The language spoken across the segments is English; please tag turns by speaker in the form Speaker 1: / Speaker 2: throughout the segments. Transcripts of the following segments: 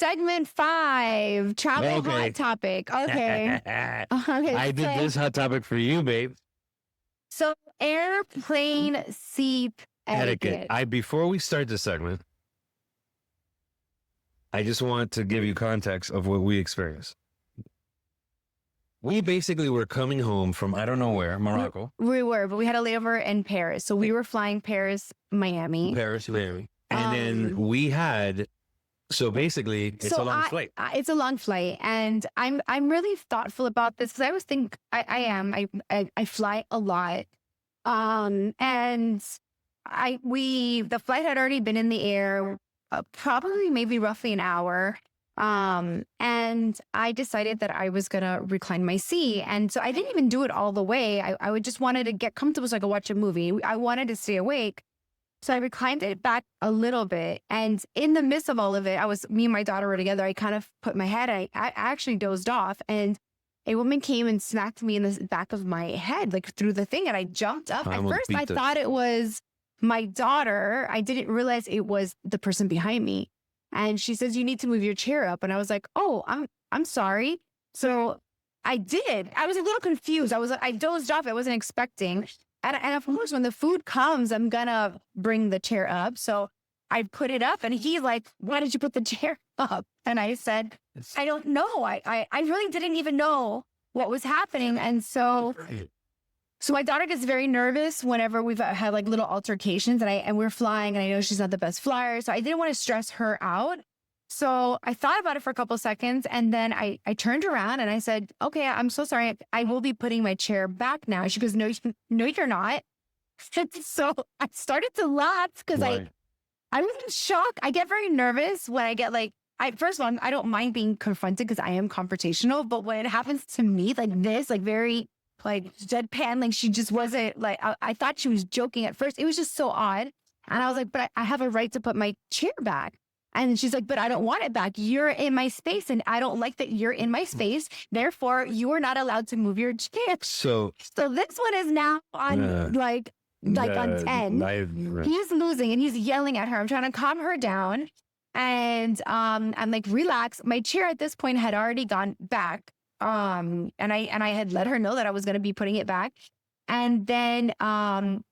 Speaker 1: Segment 5, travel hot topic. Okay.
Speaker 2: I did this hot topic for you, babe.
Speaker 1: So airplane seat etiquette.
Speaker 2: Before we start this segment, I just want to give you context of what we experienced. We basically were coming home from, I don't know where, Morocco.
Speaker 1: We were, but we had a layover in Paris. So we were flying Paris, Miami.
Speaker 2: And then we had, so basically it's a long flight.
Speaker 1: It's a long flight. And I'm really thoughtful about this because I always think I fly a lot. And the flight had already been in the air, probably maybe roughly an hour. And I decided that I was going to recline my seat. And so I didn't even do it all the way. I would just wanted to get comfortable so I could watch a movie. I wanted to stay awake. So I reclined it back a little bit. And in the midst of all of it, me and my daughter were together. I kind of put my head, I actually dozed off, and a woman came and smacked me in the back of my head, like through the thing. And I jumped up. At first, I thought it was my daughter. I didn't realize it was the person behind me. And she says, "You need to move your chair up." And I was like, "Oh, I'm sorry." So I did. I was a little confused. I dozed off. I wasn't expecting. And of course, when the food comes, I'm gonna bring the chair up. So I put it up, and he's like, "Why did you put the chair up?" And I said, "I don't know. I really didn't even know what was happening." And so my daughter gets very nervous whenever we've had like little altercations, and we're flying, and I know she's not the best flyer, so I didn't want to stress her out. So I thought about it for a couple of seconds, and then I turned around and I said, "Okay, I'm so sorry. I will be putting my chair back now." She goes, No, you're not." So I started to laugh because I was in shock. I get very nervous when I get first of all, I don't mind being confronted because I am confrontational, but when it happens to me like this, like very deadpan, like she just wasn't I thought she was joking at first. It was just so odd. And I was like, "But I have a right to put my chair back." And she's like, "But I don't want it back. You're in my space, and I don't like that you're in my space. Therefore, you are not allowed to move your chair." So this one is now on on 10. He's losing, and he's yelling at her. I'm trying to calm her down. And I'm like, "Relax." My chair at this point had already gone back. And I had let her know that I was going to be putting it back. And then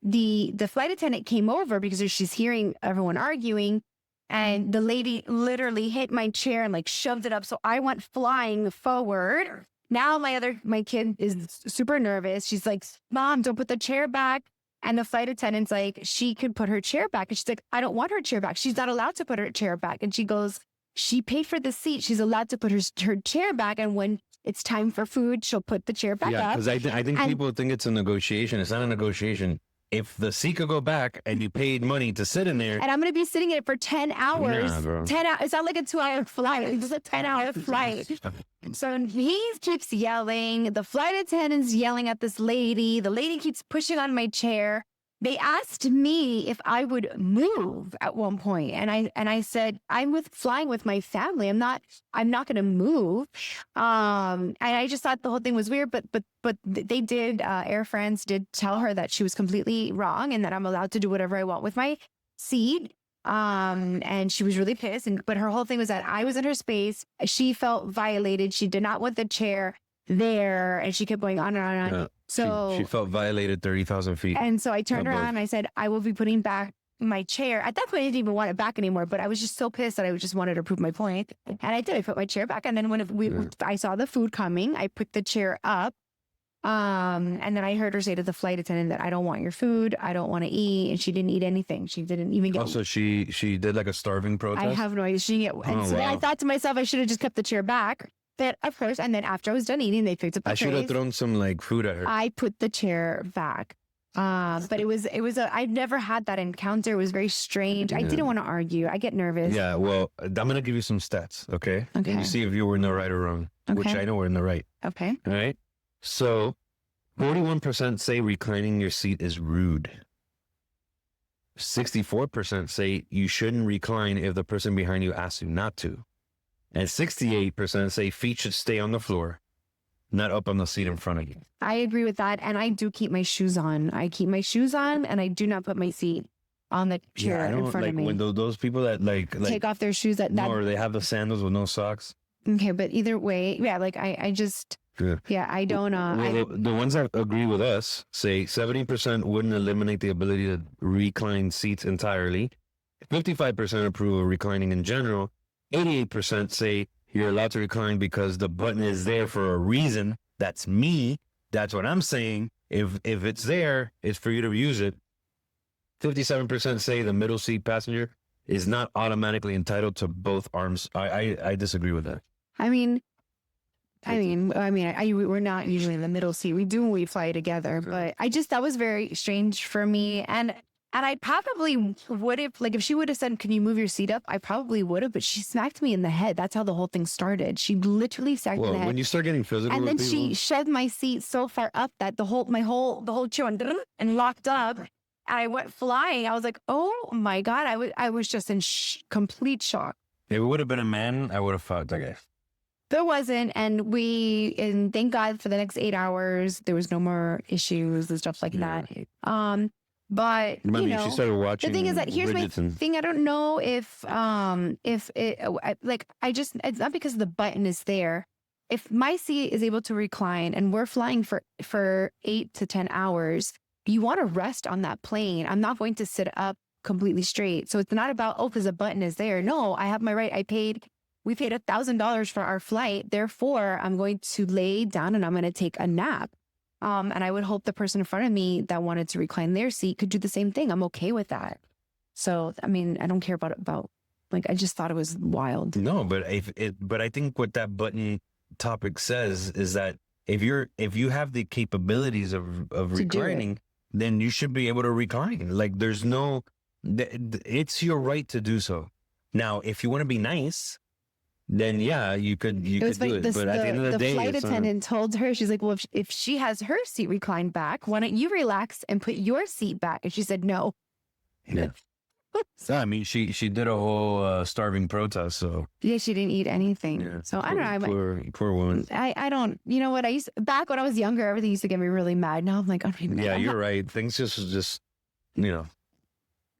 Speaker 1: the flight attendant came over because she's hearing everyone arguing. And the lady literally hit my chair and shoved it up. So I went flying forward. Now my kid is super nervous. She's like, "Mom, don't put the chair back." And the flight attendant's like, "She could put her chair back." And she's like, "I don't want her chair back. She's not allowed to put her chair back." And she goes, "She paid for the seat. She's allowed to put her chair back. And when it's time for food, she'll put the chair back up."
Speaker 2: Yeah, because I think people think it's a negotiation. It's not a negotiation. If the seat could go back and you paid money to sit in there.
Speaker 1: And I'm going to be sitting in it for 10 hours.
Speaker 2: Nah, bro.
Speaker 1: 10 hours. It's not like a 2-hour flight. It's just a 10-hour flight. So he keeps yelling. The flight attendant's yelling at this lady. The lady keeps pushing on my chair. They asked me if I would move at one point, and I said, "I'm flying with my family. I'm not going to move." And I just thought the whole thing was weird, but they did. Air France did tell her that she was completely wrong and that I'm allowed to do whatever I want with my seat. And she was really pissed. But her whole thing was that I was in her space. She felt violated. She did not want the chair there, and she kept going on and on and on.
Speaker 2: Yeah.
Speaker 1: So
Speaker 2: she felt violated 30,000 feet.
Speaker 1: And so I turned around and I said, "I will be putting back my chair." At that point, I didn't even want it back anymore, but I was just so pissed that I just wanted to prove my point. And I did. I put my chair back. And then when I saw the food coming, I picked the chair up. And then I heard her say to the flight attendant that, "I don't want your food. I don't want to eat." And she didn't eat anything. She didn't even get.
Speaker 2: Also, she did like a starving protest.
Speaker 1: I have no idea. Then I thought to myself, I should have just kept the chair back. But of course, and then after I was done eating, they picked up the
Speaker 2: I should have thrown some food at her.
Speaker 1: I put the chair back. But I've never had that encounter. It was very strange. I didn't want to argue. I get nervous.
Speaker 2: Yeah, well, I'm going to give you some stats, okay? And you see if you were in the right or wrong, which I know we're in the right.
Speaker 1: Okay.
Speaker 2: All right? So 41% say reclining your seat is rude. 64% say you shouldn't recline if the person behind you asks you not to. And 68% say feet should stay on the floor, not up on the seat in front of you.
Speaker 1: I agree with that. And I do keep my shoes on. I keep my shoes on, and I do not put my feet on the chair
Speaker 2: I
Speaker 1: in
Speaker 2: don't
Speaker 1: front
Speaker 2: like
Speaker 1: of me.
Speaker 2: when those people that like
Speaker 1: Take off their shoes.
Speaker 2: no, or they have the sandals with no socks.
Speaker 1: Okay, but either way, yeah, like I just,
Speaker 2: Good.
Speaker 1: yeah, I don't,
Speaker 2: Well, the ones that agree with us say 70% wouldn't eliminate the ability to recline seats entirely. 55% approve of reclining in general. 88% say you're allowed to recline because the button is there for a reason. That's me. That's what I'm saying. If it's there, it's for you to use it. 57% say the middle seat passenger is not automatically entitled to both arms. I disagree with that.
Speaker 1: we're not usually in the middle seat. We do when we fly together, but that was very strange for me. And I probably would have, like, if she would have said, "Can you move your seat up?" I probably would have, but she smacked me in the head. That's how the whole thing started. She literally smacked me in the head.
Speaker 2: When you start getting physical,
Speaker 1: And then
Speaker 2: with
Speaker 1: she
Speaker 2: people,
Speaker 1: shoved my seat so far up that the whole chair went and locked up. And I went flying. I was like, "Oh my God." I was just in complete shock.
Speaker 2: if it would have been a man, I would have fought that guy.
Speaker 1: There wasn't, and thank God for the next 8 hours, there was no more issues and stuff like that. But
Speaker 2: she started watching.
Speaker 1: the thing is that here's my thing. I don't know if it's not because the button is there. If my seat is able to recline and we're flying for 8 to 10 hours, you want to rest on that plane. I'm not going to sit up completely straight. So it's not about, because the button is there. No, I have my right. We paid $1,000 for our flight. Therefore, I'm going to lay down and I'm going to take a nap. And I would hope the person in front of me that wanted to recline their seat could do the same thing. I'm okay with that. So, I don't care about like, I just thought it was wild.
Speaker 2: No, but but I think what that button topic says is that if you have the capabilities of reclining, then you should be able to recline. Like, it's your right to do so. Now, if you want to be nice, then yeah, you could do it. But at the end of the day,
Speaker 1: flight attendant told her, she's like, "Well, if she has her seat reclined back, why don't you relax and put your seat back?" And she said, "No."
Speaker 2: Yeah. So, she did a whole starving protest. So
Speaker 1: yeah, she didn't eat anything.
Speaker 2: Yeah,
Speaker 1: so I don't know.
Speaker 2: Poor woman.
Speaker 1: I don't. You know what? Back when I was younger, everything used to get me really mad. Now I'm like, I don't even.
Speaker 2: Yeah, you're right. Things just.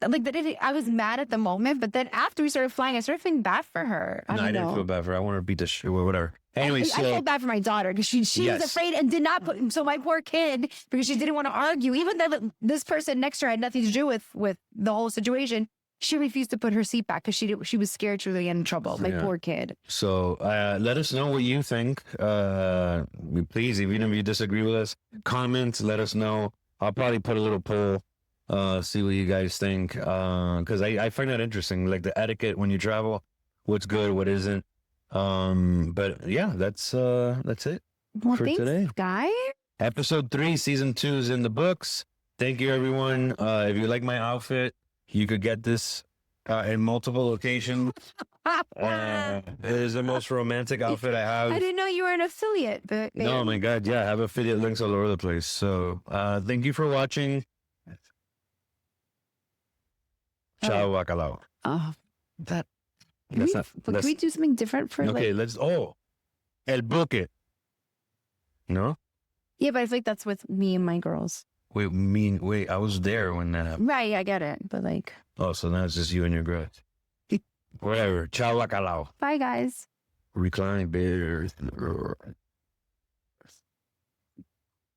Speaker 1: Like I was mad at the moment, but then after we started flying, I started feeling bad for her. I didn't
Speaker 2: feel bad for her. I want her to beat the shit or whatever. Anyway,
Speaker 1: I felt bad for my daughter because she was afraid and did not put. So my poor kid, because she didn't want to argue, even though this person next to her had nothing to do with the whole situation, she refused to put her seat back because she was scared she was going to get in trouble. My poor kid.
Speaker 2: So let us know what you think. Please, even if you disagree with us, comment. Let us know. I'll probably put a little poll. See what you guys think, because I find that interesting, like the etiquette when you travel, what's good, what isn't. But yeah, that's it
Speaker 1: for
Speaker 2: thanks, today,
Speaker 1: guys.
Speaker 2: Episode 3, season 2 is in the books. Thank you, everyone. If you like my outfit, you could get this in multiple locations. It is the most romantic outfit I have.
Speaker 1: I didn't know you were an affiliate, but
Speaker 2: no, my God, yeah, I have affiliate links all over the place. So thank you for watching. Ciao, bacalao.
Speaker 1: Oh,
Speaker 2: can
Speaker 1: we do something different for?
Speaker 2: Okay, let's. El buque. No.
Speaker 1: Yeah, but I feel like that's with me and my girls.
Speaker 2: Wait, I was there when that happened.
Speaker 1: Right, I get it, but like.
Speaker 2: Oh, so now it's just you and your girl. Whatever. Ciao, bacalao.
Speaker 1: Bye, guys.
Speaker 2: Recline, bears.